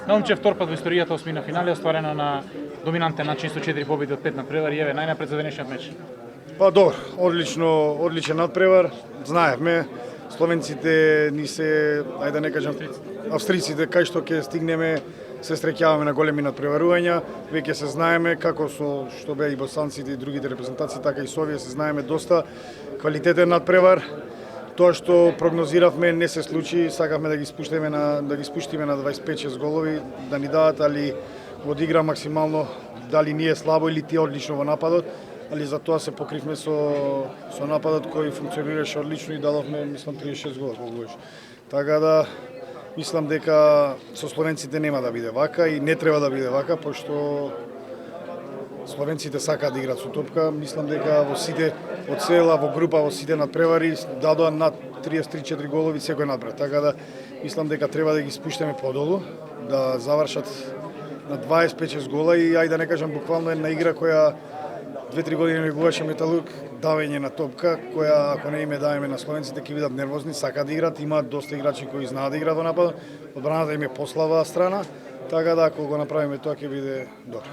Наумчев втор пат во историјата осмина финале, остварено на доминантен начин со 4 победи од 5 надпревари. Еве најнапред за денешниот меч. Па добро, одличен надпревар. Знаевме, словенците ни се, ајде да не кажам, австриците кај што ќе стигнеме, се среќаваме на големи надпреварувања. Веќе се знаеме како со што беа и босанците и другите репрезентации, така и со овие се знаеме доста квалитетен надпревар. Тоа што прогнозиравме не се случи, сакавме да ги спуштиме на 25-6 голови, да ни дадат, али од игра максимално, дали ние слабо или тие одлично во нападот, али за тоа се покривме со нападот кој функционираше одлично и дадовме, мислам, 36 гола. Така да, мислам дека со словенците нема да биде вака и не треба да биде вака, пошто словенците сакаат да играат со топка. Мислам дека во сите, од цела, во група, во сите надпревари дадоа над 33-4 голови секој надпревар. Така да, мислам дека треба да ги спуштиме подолу, да завршат на 25-6 гола и ајде да не кажам буквално една игра која 2-3 години негуваше Металург, давење на топка, која ако не име даваме на словенците ќе бидат нервозни, сакаат да играат, имаат доста играчи кои знаат да играат во напад, одбраната им е послаба страна, така да ако го направиме тоа ќе биде добро.